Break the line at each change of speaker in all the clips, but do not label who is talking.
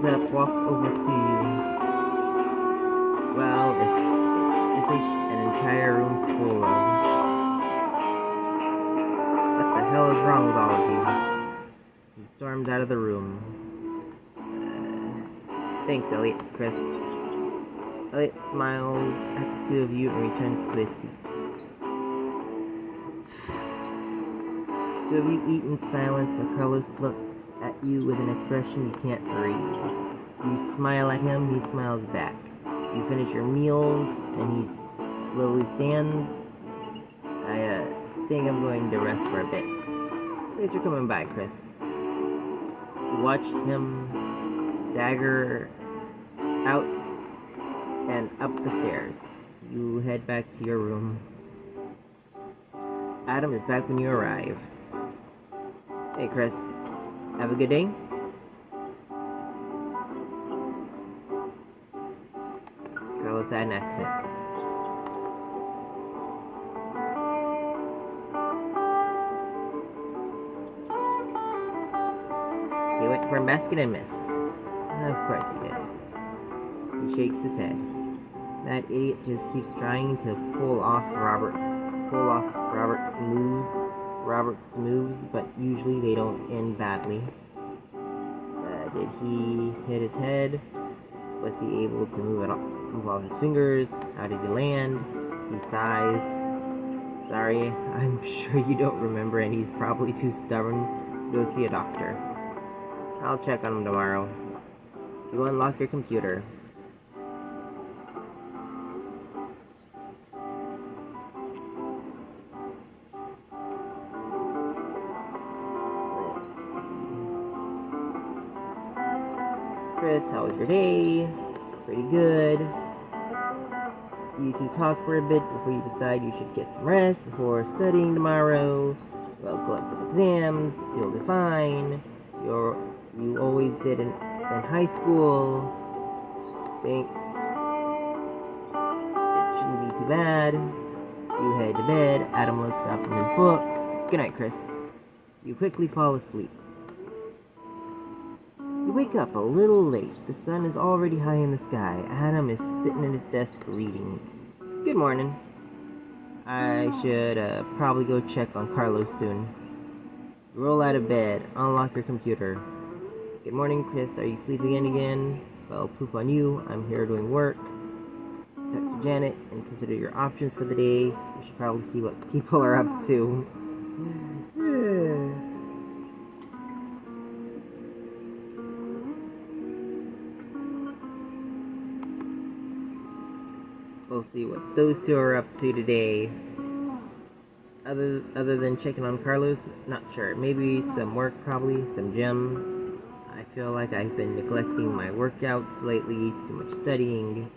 stands up, walks over to you. Well, if it isn't an entire room full of... What the hell is wrong with all of you? He storms out of the room. Thanks, Elliot, Chris. Elliot smiles at the two of you and returns to his seat. Two of you eat in silence, but Carlos looks at you with an expression you can't read. You smile at him, he smiles back. You finish your meals, and he slowly stands. I think I'm going to rest for a bit. Thanks for coming by, Chris. You watch him stagger out and up the stairs. You head back to your room. Adam is back when you arrived. Hey, Chris. Have a good day? Carlos had an accent. He went for a basket and missed. Of course he did. He shakes his head. That idiot just keeps trying to pull off Robert's moves, but usually they don't end badly. Did he hit his head? Was he able to move all his fingers? How did he land? He sighs. Sorry, I'm sure you don't remember, and he's probably too stubborn to go see a doctor. I'll check on him tomorrow. You unlock your computer. Chris, how was your day? Pretty good. You two talk for a bit before you decide you should get some rest before studying tomorrow. Well, good luck with exams. You'll do fine. You always did in high school. Thanks. It shouldn't be too bad. You head to bed. Adam looks up from his book. Good night, Chris. You quickly fall asleep. You wake up a little late. The sun is already high in the sky. Adam is sitting at his desk reading. Good morning. I should probably go check on Carlos soon. Roll out of bed. Unlock your computer. Good morning, Chris. Are you sleeping in again? Well, poop on you. I'm here doing work. Talk to Janet and consider your options for the day. You should probably see what people are up to. We'll see what those two are up to today. Other than checking on Carlos, not sure. Maybe some work, probably some gym. I feel like I've been neglecting my workouts lately. Too much studying.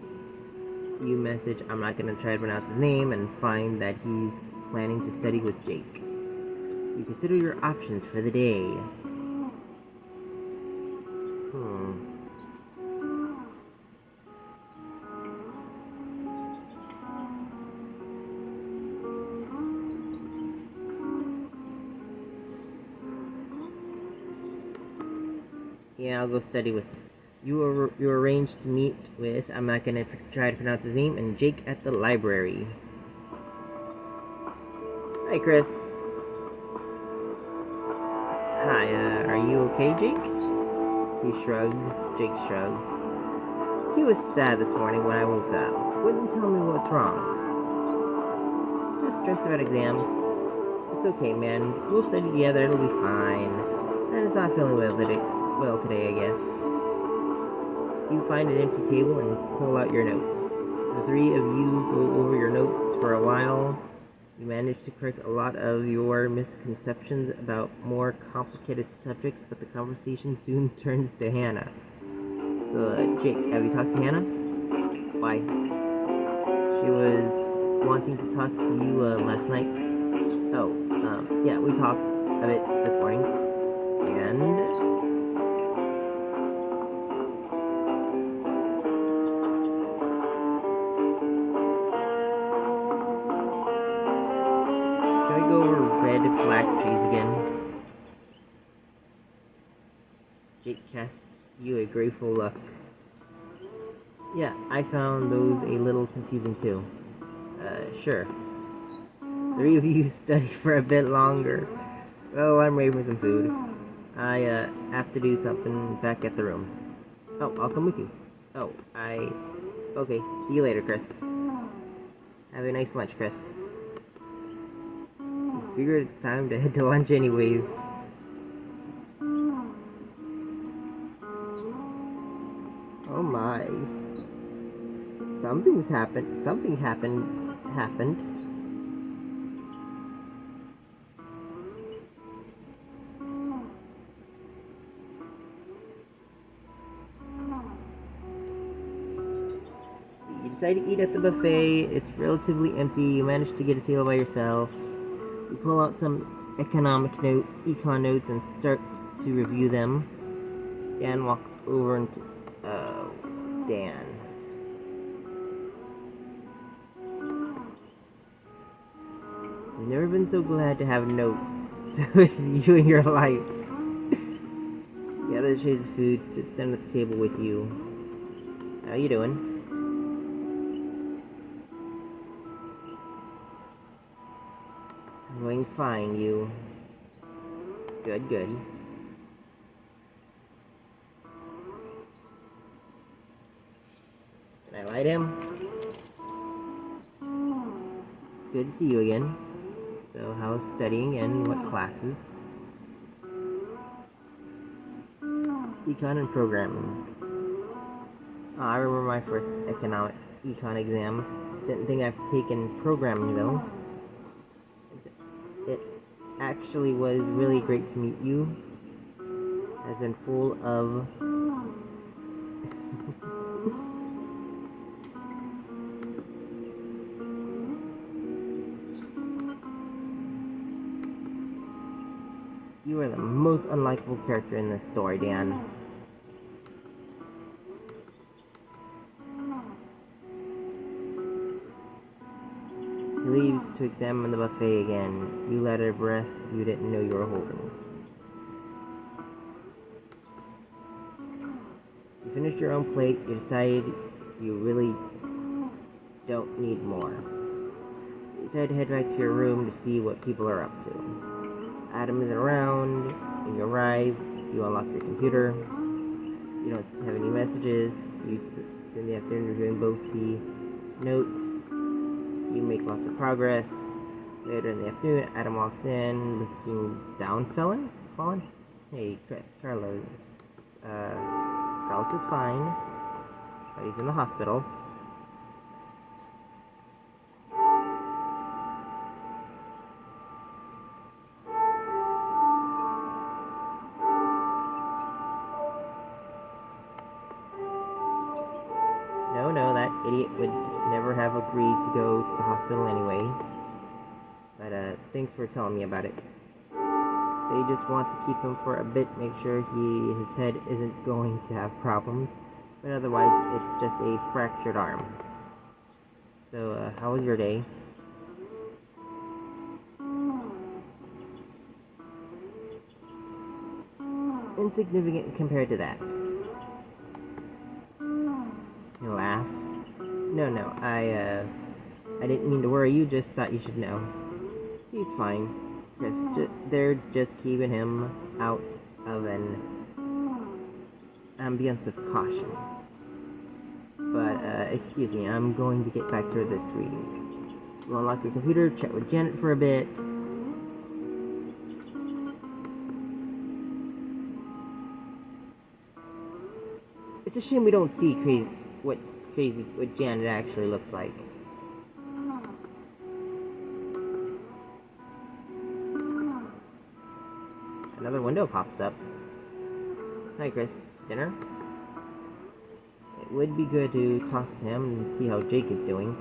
You message, I'm not gonna try to pronounce his name, and find that he's planning to study with Jake. You consider your options for the day. Yeah, I'll go study with you. You arranged to meet with, I'm not gonna try to pronounce his name, and Jake at the library. Hi, Chris. Hi, are you okay, Jake? He shrugs. Jake shrugs. He was sad this morning when I woke up. Wouldn't tell me what's wrong. Just stressed about exams. It's okay, man. We'll study together. It'll be fine. And it's not feeling well today, I guess. You find an empty table and pull out your notes. The three of you go over your notes for a while. You manage to correct a lot of your misconceptions about more complicated subjects, but the conversation soon turns to Hannah. So, Jake, have you talked to Hannah? Why? She was wanting to talk to you last night. Oh, yeah, we talked a bit this morning. And shall we go over red, black trees again? Jake casts you a grateful look. Yeah, I found those a little confusing too. Sure. Three of you study for a bit longer. Oh, I'm ready for some food. I, have to do something back at the room. Oh, I'll come with you. Oh, Okay, see you later, Chris. Have a nice lunch, Chris. I figured it's time to head to lunch anyways. Oh my. Something's happened. Something happened. You decide to eat at the buffet. It's relatively empty. You manage to get a table by yourself. You pull out some econ notes and start to review them. Dan walks over and Dan. I've never been so glad to have notes with you in your life. The other shades of food sits down at the table with you. How you doing? I'm doing fine, you. Good, good. Can I light him? Good to see you again. So, how's studying and what classes? Econ and programming. Oh, I remember my first econ exam. Didn't think I've taken programming though. It actually was really great to meet you. Has been full of You are the most unlikable character in this story, Dan. He leaves to examine the buffet again. You let out a breath you didn't know you were holding. You finished your own plate. You decided you really don't need more. You decide to head back to your room to see what people are up to. Adam isn't around. When you arrive, you unlock your computer. You don't have any messages. You spend the afternoon reviewing both the notes. You make lots of progress. Later in the afternoon, Adam walks in, looking down, fallen? Hey, Chris, Carlos. Carlos is fine, but he's in the hospital. No, that idiot would never have agreed to go to the hospital anyway. But, thanks for telling me about it. They just want to keep him for a bit, make sure his head isn't going to have problems. But otherwise, it's just a fractured arm. So, how was your day? Insignificant compared to that. He laughs. No, I didn't mean to worry you, just thought you should know. He's fine. Chris, they're just keeping him out of an ambience of caution. But, excuse me, I'm going to get back to this reading. We'll unlock your computer, chat with Janet for a bit. It's a shame we don't see what Janet actually looks like. Another window pops up. Hi, Chris. Dinner? It would be good to talk to him and see how Jake is doing.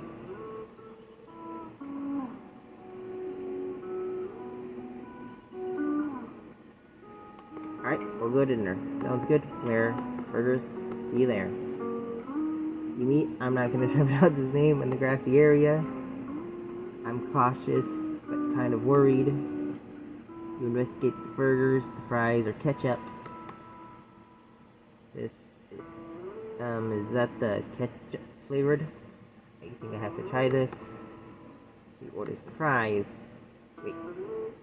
Alright, we'll go to dinner. Sounds good. Where? Burgers? See you there. You meet, I'm not gonna try to pronounce his name, in the grassy area. I'm cautious, but kind of worried. You investigate the burgers, the fries, or ketchup. This Is that the ketchup flavored? I think I have to try this. He orders the fries. Wait,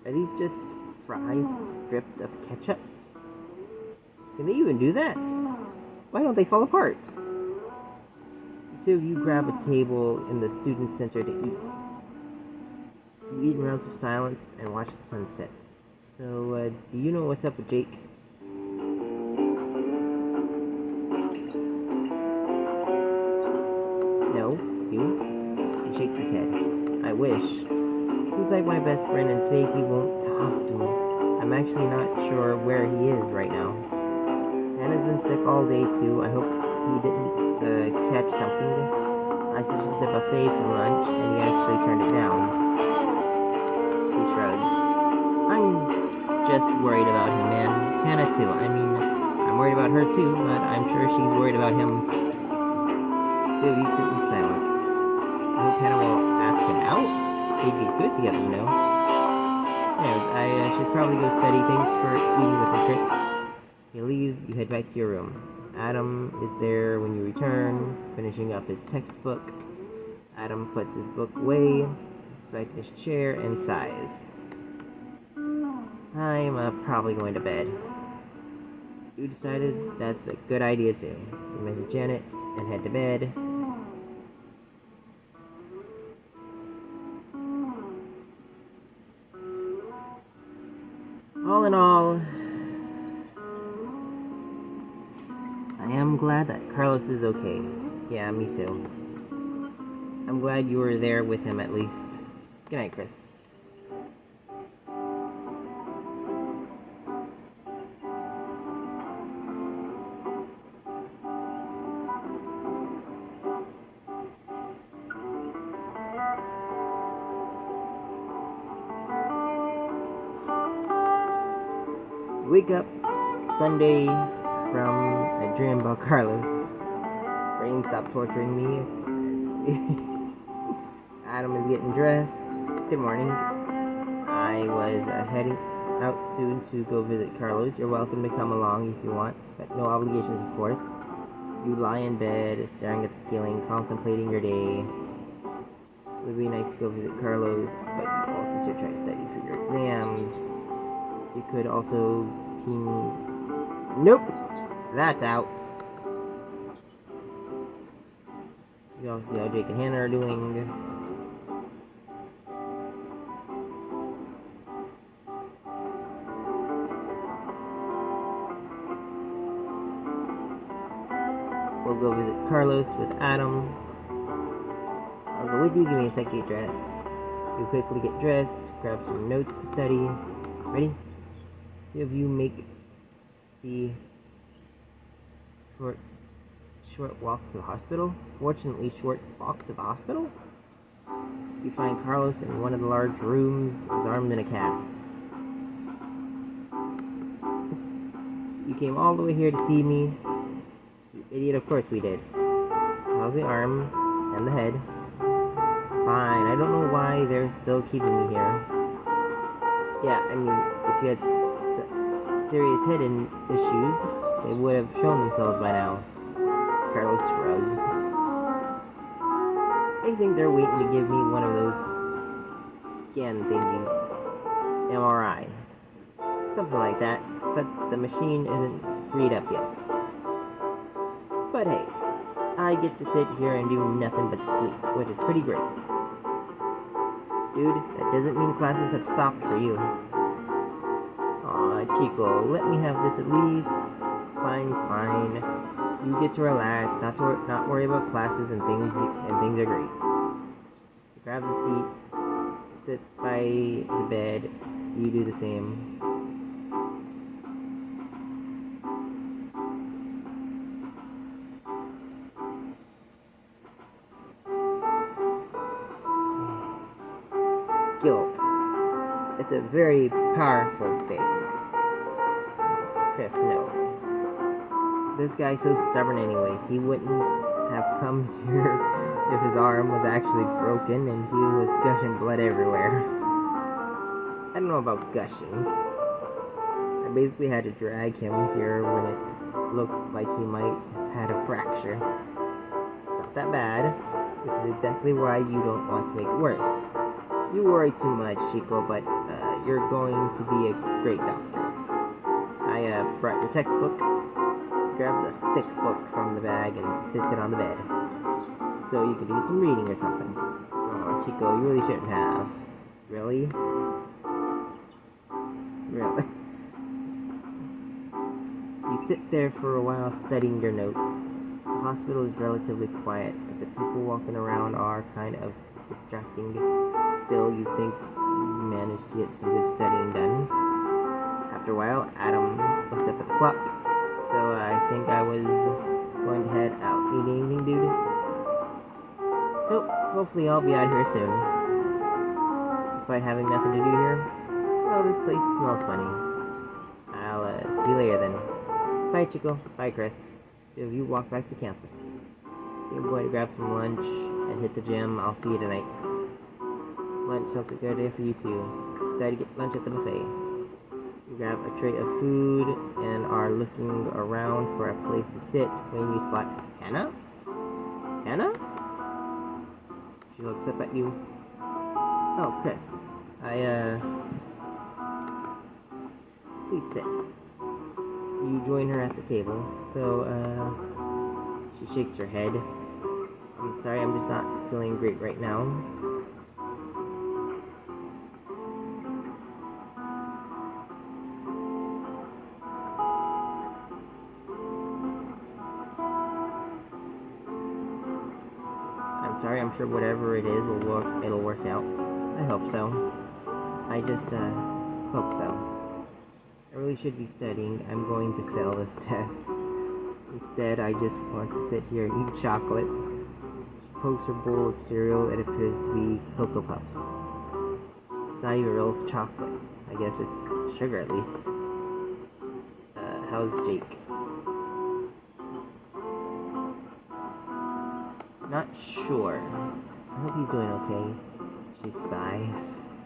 are these just fries stripped of ketchup? Can they even do that? Why don't they fall apart? The two of you grab a table in the student center to eat. You eat in rounds of silence and watch the sunset. So, do you know what's up with Jake? No? You? He shakes his head. I wish. He's like my best friend and today he won't talk to me. I'm actually not sure where he is right now. Hannah's been sick all day too. I hope he didn't catch something. I suggested a buffet for lunch and he actually turned it down. He shrugs. I'm just worried about him, man. Hannah too. I mean, I'm worried about her too, but I'm sure she's worried about him. Dude, you sit in silence. I hope Hannah will ask him out. They'd be good together, you know. Anyways, I should probably go study. Thanks for eating with me, Chris. He leaves. You head back to your room. Adam is there when you return, finishing up his textbook. Adam puts his book away, sits back in his chair, and sighs. I'm probably going to bed. You decided that's a good idea too. You message Janet and head to bed. All in all, I am glad that Carlos is okay. Yeah, me too. I'm glad you were there with him at least. Good night, Chris. Wake up Sunday from a dream about Carlos. Brain, stop torturing me. Adam is getting dressed. Good morning. I was heading out soon to go visit Carlos. You're welcome to come along if you want, but no obligations, of course. You lie in bed, staring at the ceiling, contemplating your day. It would be nice to go visit Carlos, but you also should try to study for your exams. You could also Nope! That's out. You also see how Jake and Hannah are doing. We'll go visit Carlos with Adam. I'll go with you. Give me a sec to get dressed. You quickly get dressed, grab some notes to study. Ready? Two of you make the short walk to the hospital. Fortunately, short walk to the hospital. You find Carlos in one of the large rooms, his arm in a cast. You came all the way here to see me. You idiot, of course we did. How's the arm and the head? Fine, I don't know why they're still keeping me here. Yeah, I mean, if you had serious head issues, they would have shown themselves by now. Carlos shrugs. I think they're waiting to give me one of those scan thingies. MRI. Something like that, but the machine isn't freed up yet. But hey, I get to sit here and do nothing but sleep, which is pretty great. Dude, that doesn't mean classes have stopped for you. Aw, Chico, let me have this at least. Fine. You get to relax, not worry about classes and things are great. You grab the seat, sits by the bed. You do the same. Guilt. It's a very powerful thing. Chris, no. This guy's so stubborn anyways. He wouldn't have come here if his arm was actually broken and he was gushing blood everywhere. I don't know about gushing. I basically had to drag him here when it looked like he might had a fracture. It's not that bad, which is exactly why you don't want to make it worse. You worry too much, Chico, but you're going to be a great doctor. I brought your textbook, grabs a thick book from the bag, and sits it on the bed. So you could do some reading or something. Oh, Chico, you really shouldn't have. Really? Really? You sit there for a while studying your notes. The hospital is relatively quiet, but the people walking around are kind of distracting. Still, you think you managed to get some good studying done. After a while, Adam looks up at the clock. So I think I was going to head out. Need anything, dude? Nope. Hopefully I'll be out here soon. Despite having nothing to do here. Well, this place smells funny. I'll see you later then. Bye, Chico. Bye, Chris. Two of you walk back to campus. I'm going to grab some lunch and hit the gym. I'll see you tonight. Lunch sounds like a good idea for you too. Just try to get lunch at the buffet. You grab a tray of food and are looking around for a place to sit when you spot Hannah? Hannah? She looks up at you. Oh, Chris. Please sit. You join her at the table. So, she shakes her head. I'm sorry, I'm just not feeling great right now. I'm sorry, I'm sure whatever it is it'll work out. I hope so. I just, hope so. I really should be studying. I'm going to fail this test. Instead, I just want to sit here and eat chocolate. She pokes her bowl of cereal. It appears to be Cocoa Puffs. It's not even real chocolate. I guess it's sugar at least. How's Jake? Not sure. I hope he's doing okay. She sighs.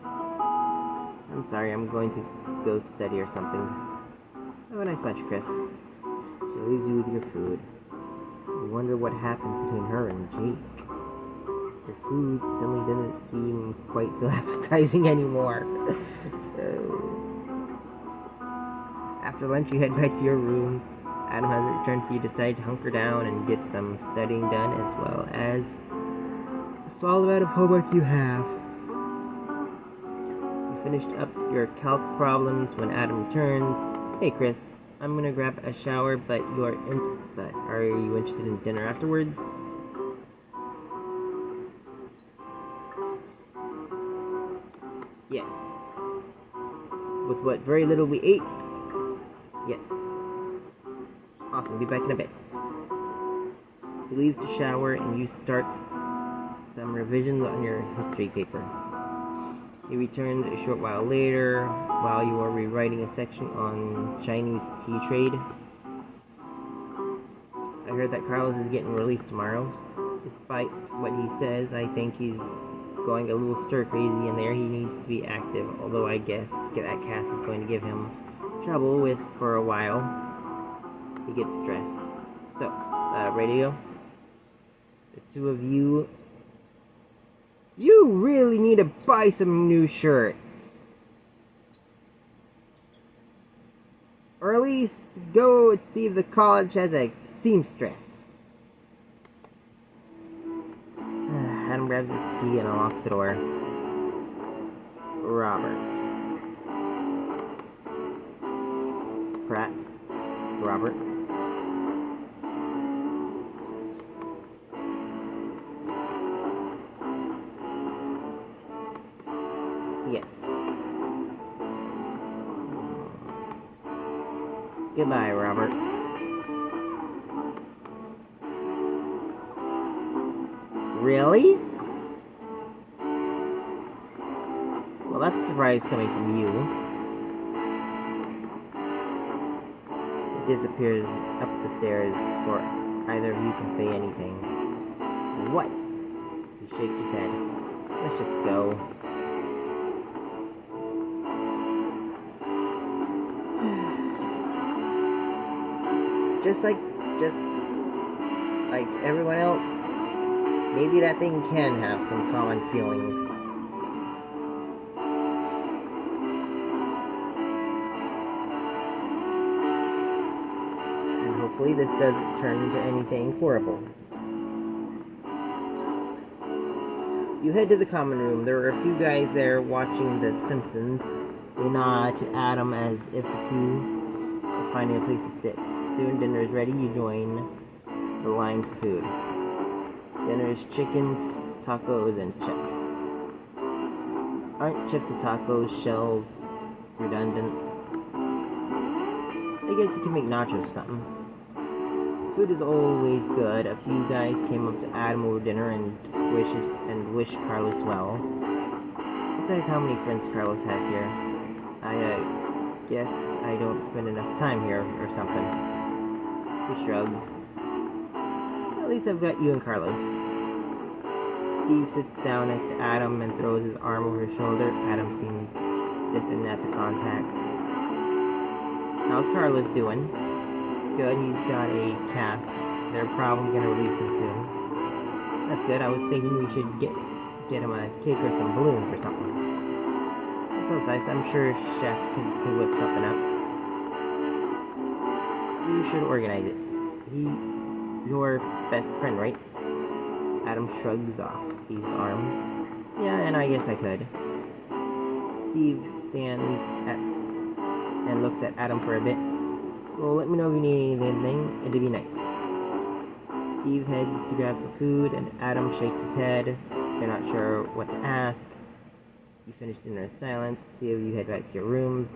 I'm sorry, I'm going to go study or something. Have a nice lunch, Chris. She leaves you with your food. You wonder what happened between her and Jake. Your food suddenly doesn't seem quite so appetizing anymore. After lunch, you head back to your room. Adam hasn't returned, so you decide to hunker down and get some studying done, as well as a small amount of homework you have. You finished up your calc problems when Adam returns. Hey, Chris, I'm gonna grab a shower, but are you interested in dinner afterwards? Yes. With what very little we ate? Yes. Awesome, be back in a bit. He leaves the shower and you start some revisions on your history paper. He returns a short while later while you are rewriting a section on Chinese tea trade. I heard that Carlos is getting released tomorrow. Despite what he says, I think he's going a little stir crazy in there. He needs to be active, although I guess that cast is going to give him trouble with for a while. He gets stressed. So, radio. The two of you really need to buy some new shirts. Or at least go and see if the college has a seamstress. Adam grabs his key and unlocks the door. Robert. Pratt. Robert. Yes. Goodbye, Robert. Really? Well, that's a surprise coming from you. He disappears up the stairs before either of you can say anything. What? He shakes his head. Let's just go. like everyone else, maybe that thing can have some common feelings. And hopefully this doesn't turn into anything horrible. You head to the common room. There are a few guys there watching The Simpsons. They nod to Adam as if the two are finding a place to sit. Soon dinner is ready. You join the line for food. Dinner is chicken, tacos, and chips. Aren't chips and tacos shells redundant? I guess you can make nachos or something. Food is always good. A few guys came up to Adam over dinner and wish Carlos well. Besides how many friends Carlos has here. I guess I don't spend enough time here or something. He shrugs. At least I've got you and Carlos. Steve sits down next to Adam and throws his arm over his shoulder. Adam seems stiffened at the contact. How's Carlos doing? Good, he's got a cast. They're probably gonna release him soon. That's good. I was thinking we should get him a cake or some balloons or something. That sounds nice. I'm sure Chef can whip something up. You should organize it. He's your best friend, right? Adam shrugs off Steve's arm. Yeah, and I guess I could. Steve stands and looks at Adam for a bit. Well, let me know if you need anything. It'd be nice. Steve heads to grab some food, and Adam shakes his head. They're not sure what to ask. You finish dinner in silence. Two of you head back to your rooms.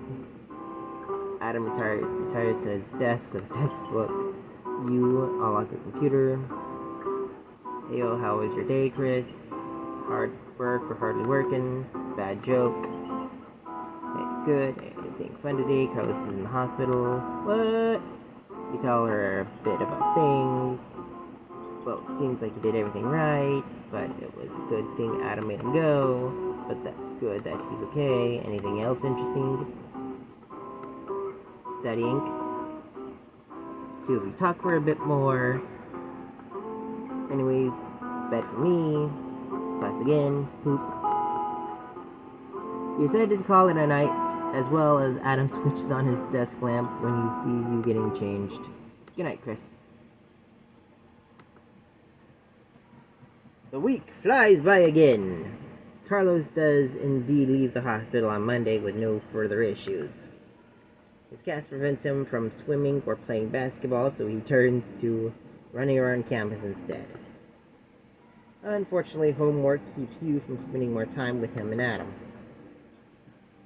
Adam retires to his desk with a textbook. You unlock your computer. Hey, oh, how was your day, Chris? Hard work or hardly working? Bad joke? Hey, good. Anything fun today? Carlos is in the hospital. What? You tell her a bit about things. Well, it seems like you did everything right, but it was a good thing Adam made him go. But that's good that he's okay. Anything else interesting? Studying. Two of you talk for a bit more. Anyways, bed for me. Class again. Poop. You decided to call it a night, as well as Adam switches on his desk lamp when he sees you getting changed. Good night, Chris. The week flies by again. Carlos does indeed leave the hospital on Monday with no further issues. His cast prevents him from swimming or playing basketball, so he turns to running around campus instead. Unfortunately, homework keeps you from spending more time with him and Adam.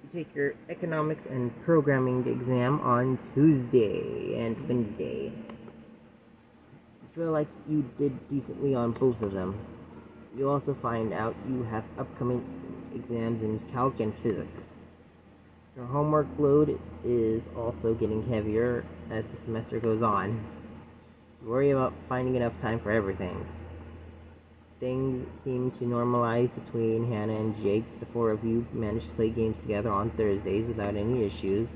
You take your economics and programming exam on Tuesday and Wednesday. You feel like you did decently on both of them. You also find out you have upcoming exams in calc and physics. Your homework load is also getting heavier as the semester goes on. You worry about finding enough time for everything. Things seem to normalize between Hannah and Jake. The four of you manage to play games together on Thursdays without any issues.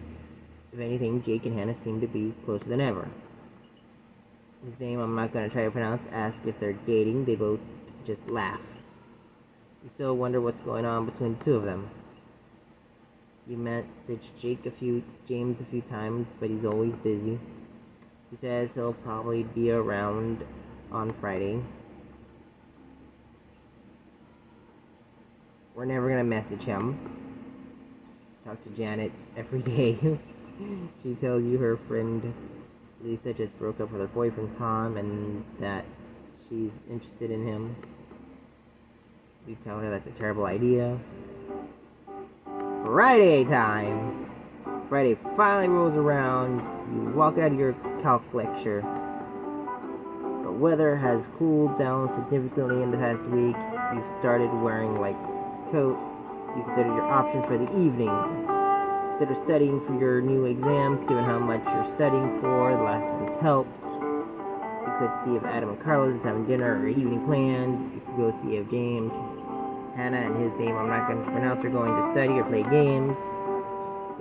If anything, Jake and Hannah seem to be closer than ever. His name I'm not going to try to pronounce. Ask if they're dating. They both just laugh. You still wonder what's going on between the two of them. You message James a few times, but he's always busy. He says he'll probably be around on Friday. We're never gonna message him. Talk to Janet every day. She tells you her friend Lisa just broke up with her boyfriend Tom and that she's interested in him. You tell her that's a terrible idea. Friday time! Friday finally rolls around. You walk out of your calc lecture. The weather has cooled down significantly in the past week. You've started wearing light coat. You consider your options for the evening. Consider studying for your new exams, given how much you're studying for. The last one's helped. You could see if Adam and Carlos is having dinner or evening plans. You could go see if James, Hannah, and his name I'm not going to pronounce are going to study or play games.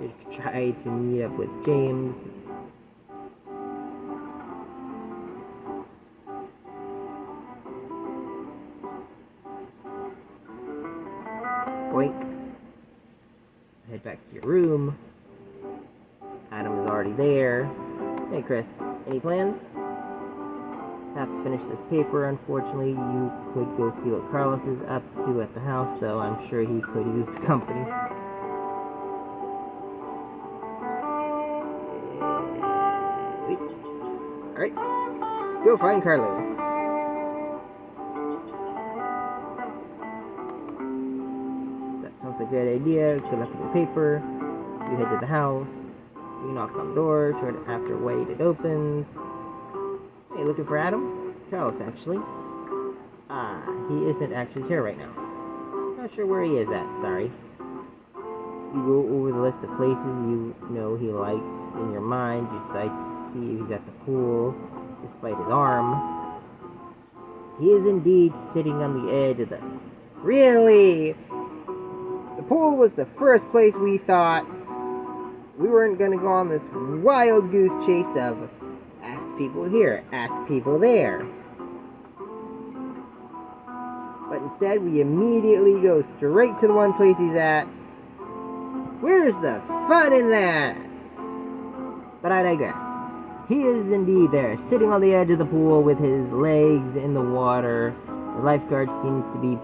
You could try to meet up with James. Boink. Head back to your room. Adam is already there. Hey, Chris, any plans? Have to finish this paper. Unfortunately, you could go see what Carlos is up to at the house, though I'm sure he could use the company. Alright, go find Carlos. That sounds like a good idea. Good luck with your paper. You head to the house. You knock on the door. Short after wait, it opens. Hey, looking for Adam? Carlos, actually. He isn't actually here right now. Not sure where he is at, sorry. You go over the list of places you know he likes in your mind. You decide to see if he's at the pool, despite his arm. He is indeed sitting on the edge of the... Really? The pool was the first place we thought we weren't going to go on this wild goose chase of ask people here, ask people there. But instead, we immediately go straight to the one place he's at. Where's the fun in that? But I digress. He is indeed there, sitting on the edge of the pool with his legs in the water. The lifeguard seems to be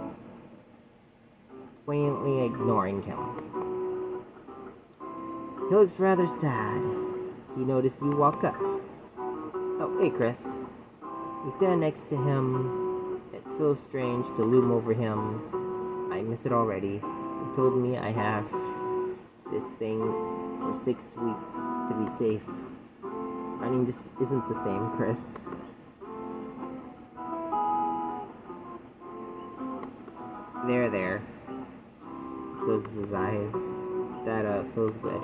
poignantly ignoring him. He looks rather sad. He noticed you walk up. Oh, hey, Chris. You stand next to him. It feels strange to loom over him. I miss it already. He told me I have this thing for 6 weeks to be safe. Running just isn't the same, Chris. There. He closes his eyes. That feels good.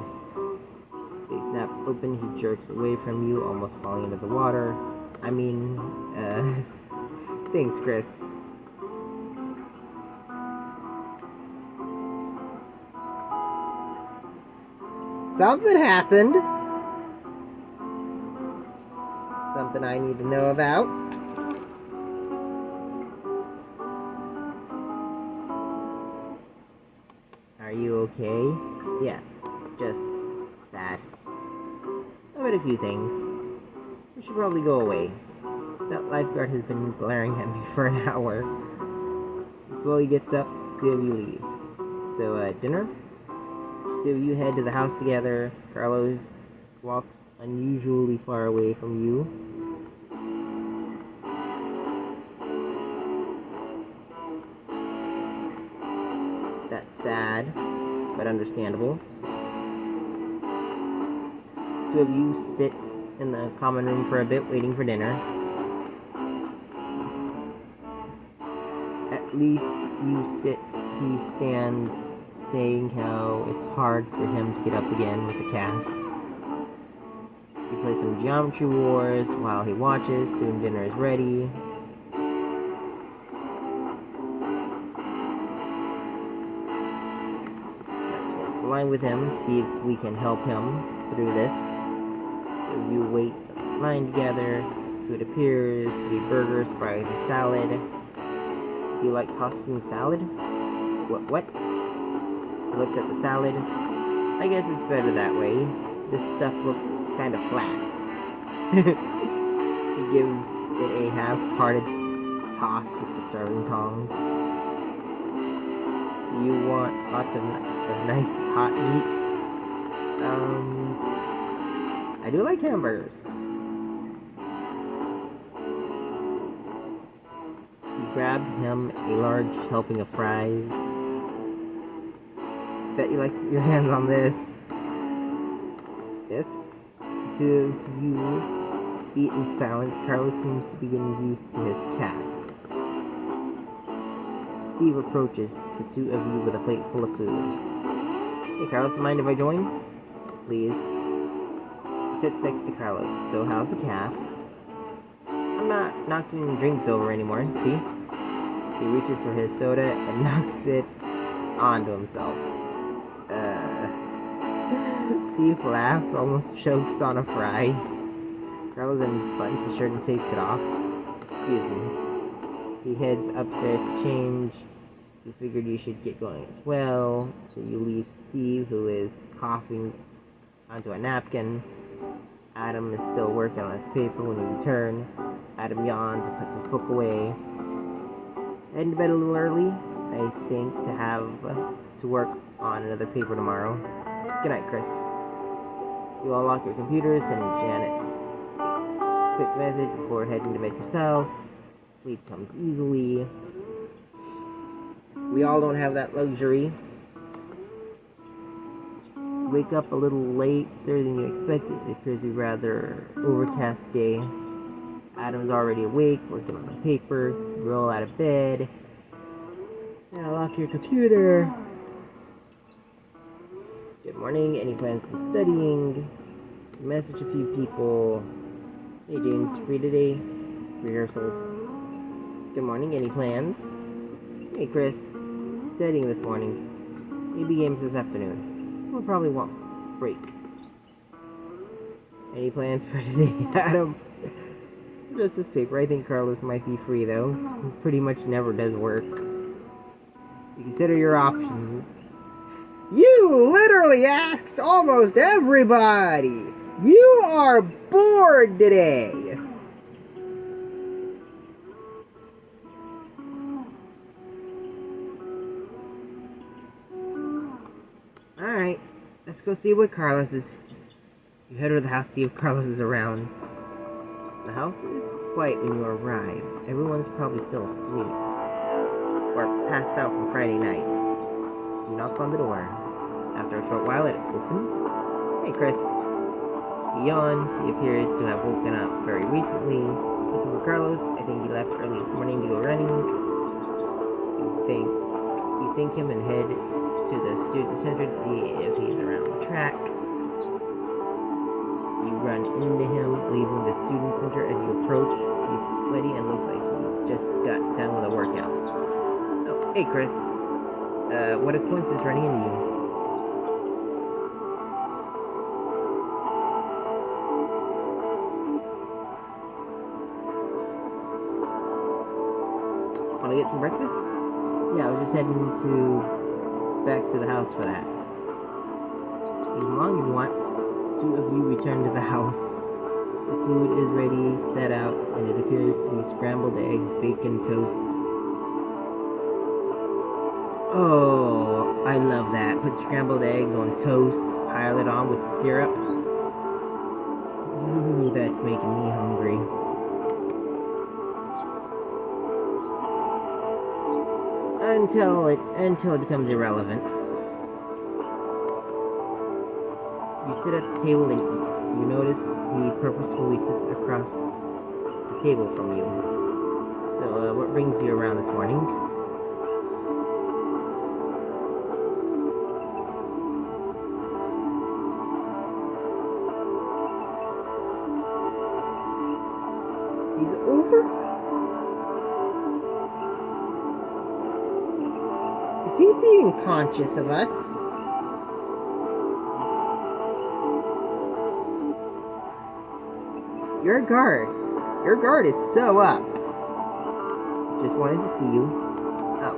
They snap open, he jerks away from you, almost falling into the water. I mean, thanks, Chris. Something happened. Something I need to know about. Are you okay? Yeah, just sad. About a few things. We should probably go away. That lifeguard has been glaring at me for an hour. He slowly gets up, the two of you leave. So, dinner? Two of you head to the house together. Carlos walks unusually far away from you. That's sad, but understandable. Two of you sit in the common room for a bit, waiting for dinner. At least you sit, he stands, saying how it's hard for him to get up again with the cast. You play some Geometry Wars while he watches. Soon dinner is ready. Let's walk the line with him, see if we can help him through this. So you wait the line together. Food appears to be burgers, fries, and salad. Do you like tossing salad? What? He looks at the salad. I guess it's better that way. This stuff looks kind of flat. He gives it a half-hearted toss with the serving tongs. You want lots of nice hot meat? I do like hamburgers. You grab him a large helping of fries. Bet you like to get your hands on this. Yes? The two of you eat in silence. Carlos seems to be getting used to his cast. Steve approaches the two of you with a plate full of food. Hey Carlos, mind if I join? Please. He sits next to Carlos. So how's the cast? I'm not knocking drinks over anymore, see? He reaches for his soda and knocks it onto himself. Steve laughs, almost chokes on a fry. Carlos unbuttons his shirt and takes it off. Excuse me. He heads upstairs to change. You figured you should get going as well, so you leave Steve, who is coughing, onto a napkin. Adam is still working on his paper when you return. Adam yawns and puts his book away. Heading to bed a little early, I think, to have to work on another paper tomorrow. Good night, Chris. You all lock your computers, send Janet a quick message before heading to bed yourself. Sleep comes easily. We all don't have that luxury. Wake up a little later than you expected. It appears to be a rather overcast day. Adam's already awake, working on the paper. You roll out of bed. Now lock your computer. Good morning. Any plans on studying? Message a few people. Hey James, free today? Rehearsals. Good morning. Any plans? Hey Chris, studying this morning. Maybe games this afternoon. We'll probably won't break. Any plans for today, Adam? Just this paper. I think Carlos might be free though. He pretty much never does work. You consider your options. You literally asked almost everybody! You are bored today! Alright, let's go see what Carlos is. You head over to the house, see if Carlos is around. The house is quiet when you arrive. Everyone's probably still asleep or passed out from Friday night. You knock on the door. After a short while, it opens. Hey, Chris. He yawns. He appears to have woken up very recently. Looking for Carlos. I think he left early this morning to go running. You thank him and head to the student center to see if he's around the track. You run into him, leaving the student center. As you approach, he's sweaty and looks like he's just got done with a workout. Oh, hey Chris. What a coincidence running into you. Want to get some breakfast? Yeah, I was just heading back to the house for that. You can long if you want. Two of you return to the house. The food is ready, set out, and it appears to be scrambled eggs, bacon, toast. Oh, I love that. Put scrambled eggs on toast, pile it on with syrup. Ooh, that's making me hungry. Until it becomes irrelevant. You sit at the table and eat. You notice he purposefully sits across the table from you. So, what brings you around this morning? He's over? Is he being conscious of us? Your guard is so up. Just wanted to see you. Oh,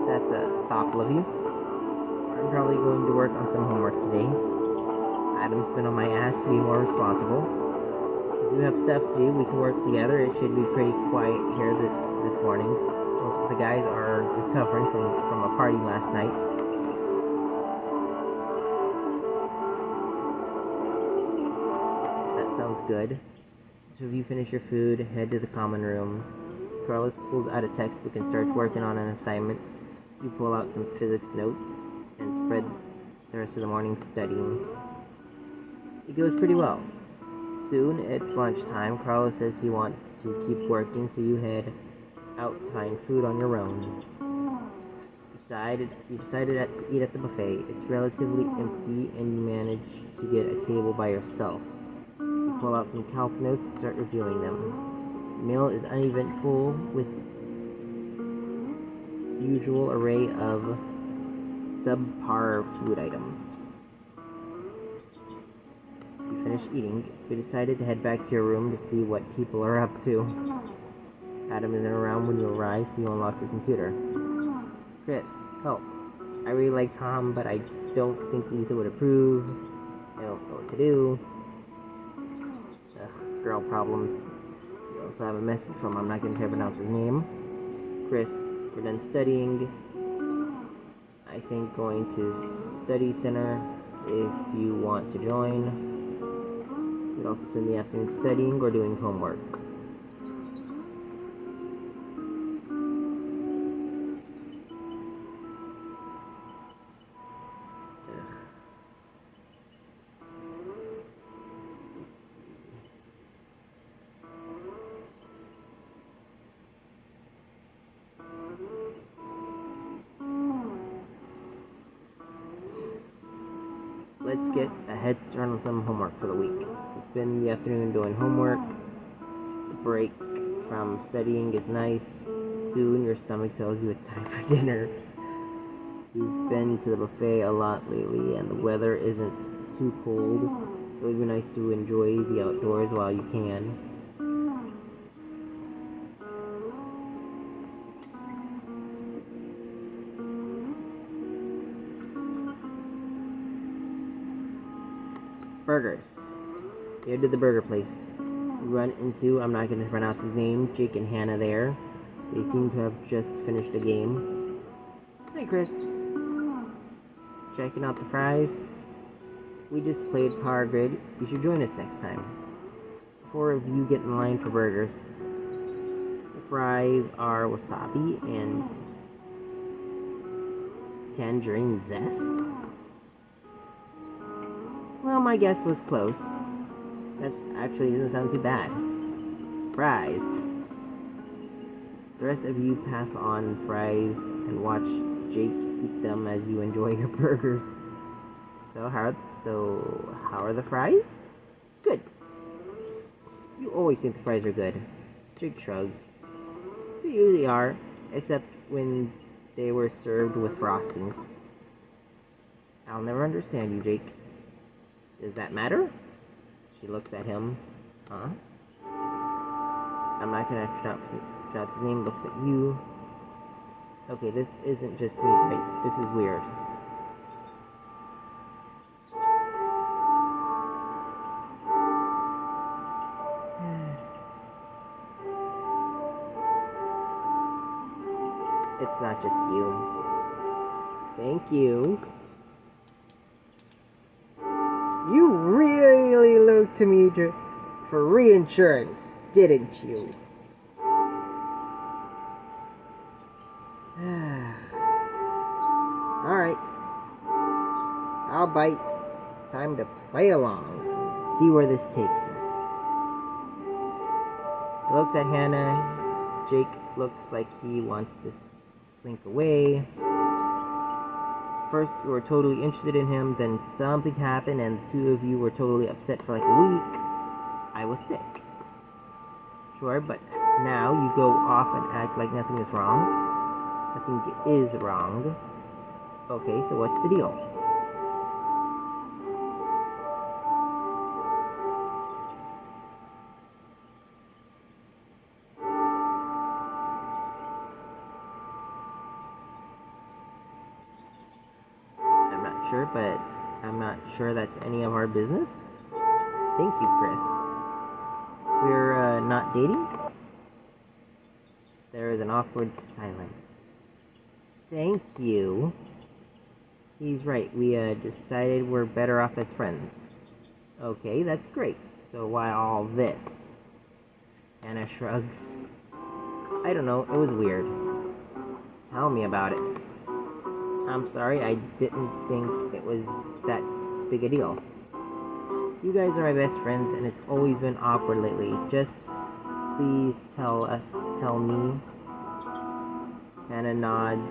that's thoughtful of you. I'm probably going to work on some homework today. Adam's been on my ass to be more responsible. If you have stuff to do, we can work together. It should be pretty quiet here this morning. Most of the guys are recovering from a party last night. That sounds good. So if you finish your food, head to the common room. Carlos pulls out a textbook and starts working on an assignment. You pull out some physics notes and spread the rest of the morning studying. It goes pretty well. Soon it's lunchtime. Carlos says he wants to keep working, so you head out to find food on your own. You decided to eat at the buffet. It's relatively empty and you manage to get a table by yourself. You pull out some calc notes and start reviewing them. The meal is uneventful with usual array of subpar food items. You finish eating. You decided to head back to your room to see what people are up to. Adam isn't around when you arrive, so you unlock your computer. Chris, help. I really like Tom, but I don't think Lisa would approve. I don't know what to do. Ugh, girl problems. We also have a message from, I'm not going to try to pronounce his name. Chris, we're done studying. I think going to study center if you want to join. You could also spend the afternoon studying or doing homework. Let's get a head start on some homework for the week. So spend the afternoon doing homework. The break from studying is nice. Soon your stomach tells you it's time for dinner. We've been to the buffet a lot lately and the weather isn't too cold. It would be nice to enjoy the outdoors while you can. Burgers. Here to the burger place. We run into, I'm not going to pronounce his name, Jake and Hannah there. They seem to have just finished a game. Hi, Chris. Checking out the fries? We just played Power Grid. You should join us next time. 4 of you get in line for burgers. The fries are wasabi and tangerine zest. Well, my guess was close. That actually doesn't sound too bad. Fries. The rest of you pass on fries and watch Jake eat them as you enjoy your burgers. So how are the fries? Good. You always think the fries are good. Jake shrugs. They usually are, except when they were served with frosting. I'll never understand you, Jake. Does that matter? She looks at him. Huh? I'm not gonna pronounce his name. Looks at you. Okay, this isn't just me, right? This is weird. It's not just you. Thank you. You really looked to me for reinsurance, didn't you? Alright. I'll bite. Time to play along and see where this takes us. He looks at Hannah. Jake looks like he wants to slink away. First, you were totally interested in him, then something happened, and the 2 of you were totally upset for like a week. I was sick. Sure, but now you go off and act like nothing is wrong. Nothing is wrong. Okay, so what's the deal? I'm not sure, but I'm not sure that's any of our business. Thank you, Chris. We're not dating? There is an awkward silence. Thank you. He's right. We decided we're better off as friends. Okay, that's great. So why all this? Anna shrugs. I don't know. It was weird. Tell me about it. I'm sorry. I didn't think it was that big a deal. You guys are my best friends, and it's always been awkward lately. Just please tell me. Hannah nods.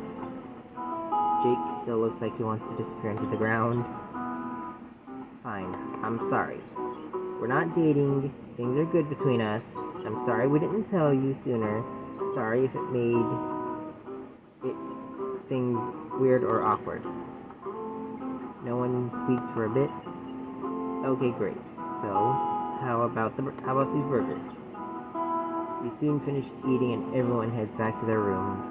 Jake still looks like he wants to disappear into the ground. Fine, I'm sorry. We're not dating. Things are good between us. I'm sorry we didn't tell you sooner. Sorry if it made things weird or awkward. No one speaks for a bit. Okay, great. So, how about these burgers? We soon finish eating and everyone heads back to their rooms.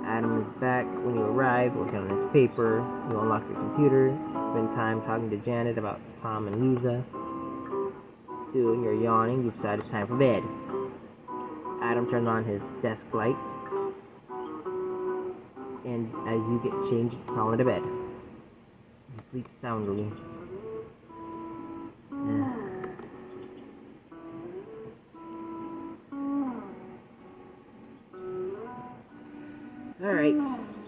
Adam is back when you arrive, working on his paper. You unlock your computer, spend time talking to Janet about Tom and Lisa. Soon you're yawning, you decide it's time for bed. Adam turns on his desk light, and as you get changed, you crawl into bed. You sleep soundly. Alright,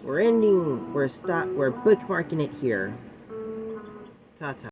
we're bookmarking it here. Ta-ta.